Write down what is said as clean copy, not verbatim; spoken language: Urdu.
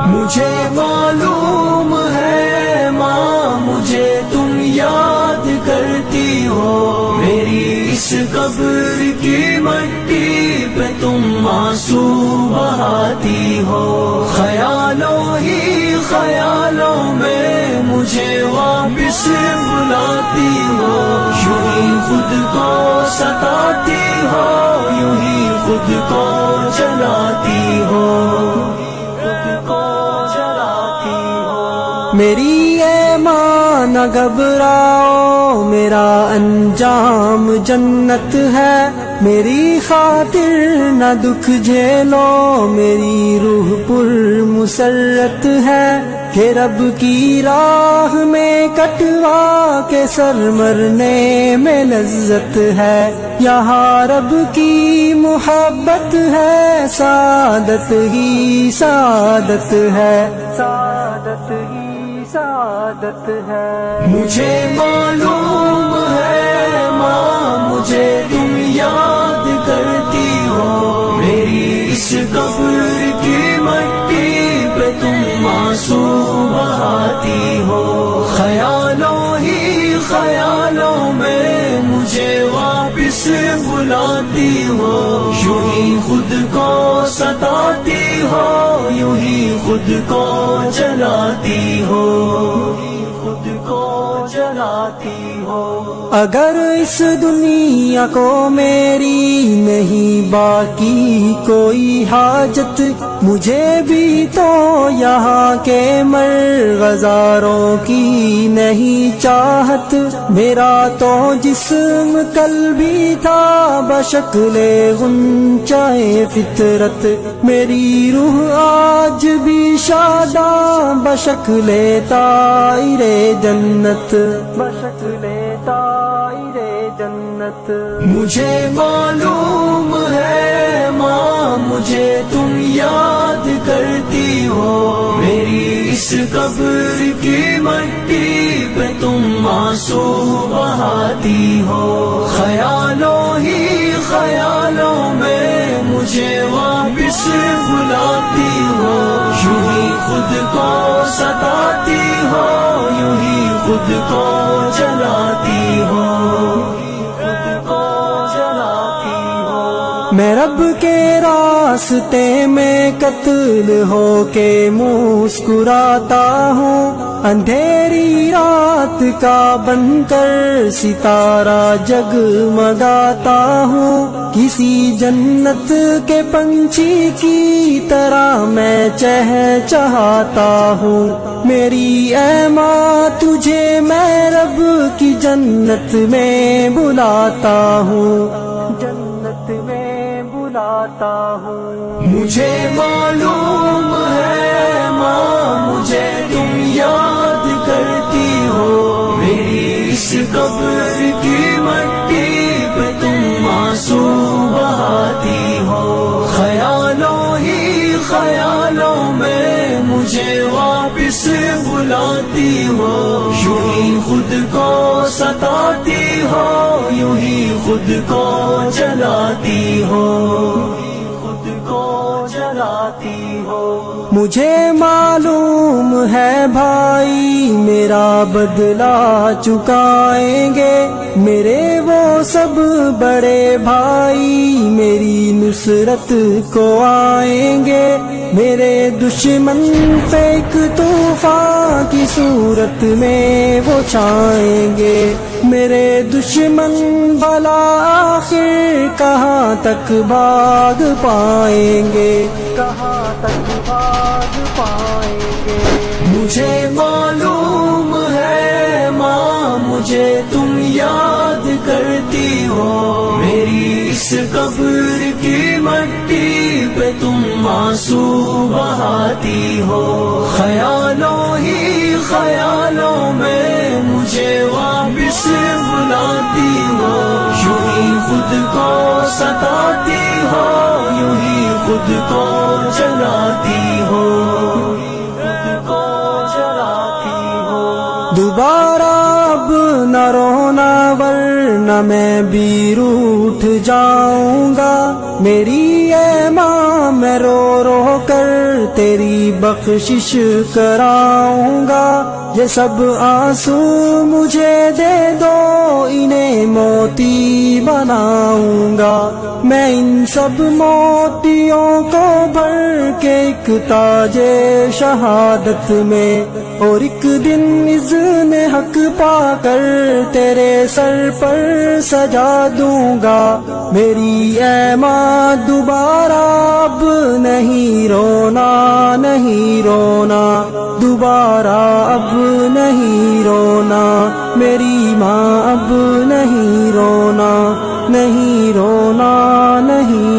مجھے معلوم ہے ماں مجھے تم یاد کرتی ہو، میری اس قبر کی مٹی پہ تم آنسو بہاتی ہو، خیالوں ہی خیالوں میں مجھے واپس بلاتی ہو، یوں ہی خود کو ستاتی ہو، یوں ہی خود کو جلاتی ہو، میری اے ماں نہ گھبراؤ، میرا انجام جنت ہے، میری خاطر نہ دکھ جھیلو، میری روح پر مسرت ہے، کہ رب کی راہ میں کٹوا کے سر مرنے میں لذت ہے، یہاں رب کی محبت ہے، سعادت ہی سعادت ہے، سعادت ہی سعادت ہے، مجھے معلوم ہے ماں مجھے تم یاد کرتی ہو، میری اس قبر کی مٹی پہ تم آنسو بہاتی ہو، خیالوں ہی خیالوں میں مجھے واپس بلاتی ہو، یوں ہی خود کو ستاتی ہو، یوں ہی خود کو جلاتی ہو، خود کو جلاتی ہو، اگر اس دنیا کو میری نہیں باقی کوئی حاجت، مجھے بھی تو یہاں کے مرغزاروں کی نہیں چاہت، میرا تو جسم کل بھی تھا بشکل غنچۂ فطرت، میری روح آج بھی شاداں بشکل طائر جنت، بشکل طائر جنت، مجھے معلوم ہے ماں مجھے تم یاد کرتی ہو، میری اس قبر کی مٹی پہ تم آنسو بہاتی ہو، خیالوں ہی خیالوں میں مجھے واپس بلاتی ہو، یوں ہی خود کو ستاتی ہو، یوں ہی خود کو جلاتی ہو، خود کو جلاتی ہو، میں رب کے راستے میں قتل ہو کے مسکراتا ہوں، اندھیری رات کا بن کر ستارہ جگمگاتا ہوں، کسی جنت کے پنچھی کی طرح میں چہچہاتا ہوں، میری اے ماں تجھے میں رب کی جنت میں بلاتا ہوں، جنت میں بلاتا ہوں، مجھے معلوم ہے ماں مجھے تم یاد کرتی ہو، میری اس قبر کی مٹی پہ تم آنسو بہاتی ہو، خیالوں ہی خیالوں میں مجھے واپس بلاتی ہو، یوں ہی خود کو ستاتی ہو، یوں ہی خود کو جلاتی ہو، خود کو جلاتی ہو، مجھے معلوم ہے بھائی میرا بدلہ چکائیں گے، میرے وہ سب بڑے بھائی میری نصرت کو آئیں گے، میرے دشمن پہ ایک طوفان کی صورت میں وہ چھائیں گے، میرے دشمن بھلا آخر کہاں تک بھاگ پائیں گے، کہاں تک بھاگ پائیں گے، مجھے معلوم ہے ماں مجھے تم یاد کرتی ہو، میری اس قبر کی مٹی پہ تم آنسو بہاتی ہو، خیالوں ہی خیالوں میں مجھے واپس بلاتی ہو، یوں ہی خود کو ستاتی ہو، یوں ہی خود کو جلاتی ہو، خود کو جلاتی ہو، دوبارہ اب نہ رونا ورنہ میں بھی روٹھ جاؤں گا، میری اے ماں میں رو رو کر تیری بخشش کراؤں گا، یہ سب آنسو مجھے دے دو، انہیں موتی بناؤں گا، میں ان سب موتیوں کو بھر کے ایک تاج شہادت میں، اور ایک دن اذن حق پا کر تیرے سر پر سجا دوں گا۔ میری اے ماں دوبارہ اب نہیں رونا، نہیں رونا، دوبارہ اب نہیں رونا، میری ماں اب نہیں رونا، نہیں رونا، نہیں